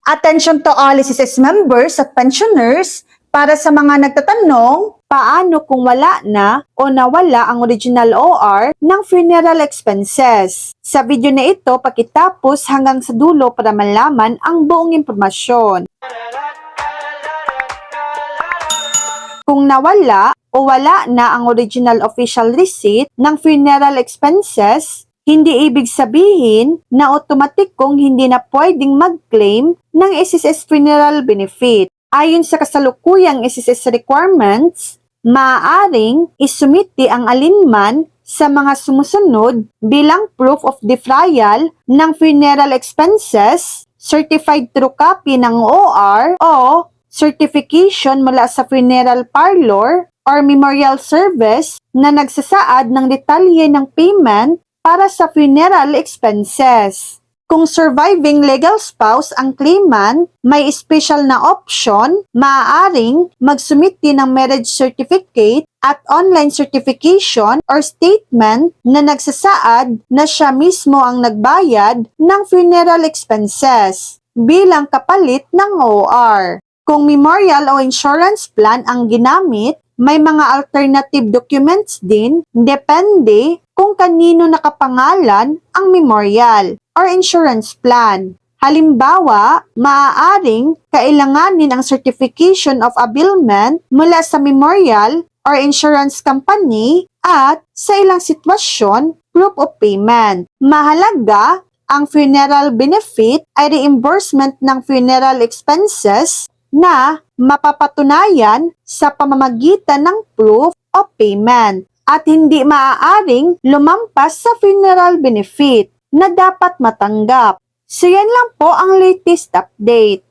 Attention to all SSS members at pensioners para sa mga nagtatanong, paano kung wala na o nawala ang original OR ng funeral expenses? Sa video na ito, pakitapos hanggang sa dulo para malaman ang buong impormasyon. Kung nawala o wala na ang original official receipt ng funeral expenses, hindi ibig sabihin na automatic kung hindi na pwedeng mag-claim ng SSS funeral benefit. Ayon sa kasalukuyang SSS requirements, maaaring isumiti ang alinman sa mga sumusunod bilang proof of defrayal ng funeral expenses, certified true copy ng OR o certification mula sa funeral parlor or memorial service na nagsasaad ng detalye ng payment para sa funeral expenses. Kung surviving legal spouse ang claimant, may special na option, maaaring magsumiti ng marriage certificate at online certification or statement na nagsasaad na siya mismo ang nagbayad ng funeral expenses bilang kapalit ng OR. Kung memorial o insurance plan ang ginamit, may mga alternative documents din, depende kung kanino nakapangalan ang memorial or insurance plan. Halimbawa, maaaring kailanganin ang certification of abillment mula sa memorial or insurance company at sa ilang sitwasyon, proof of payment. Mahalaga, ang funeral benefit ay reimbursement ng funeral expenses na mapapatunayan sa pamamagitan ng proof of payment at hindi maaaring lumampas sa funeral benefit na dapat matanggap. So yan lang po ang latest update.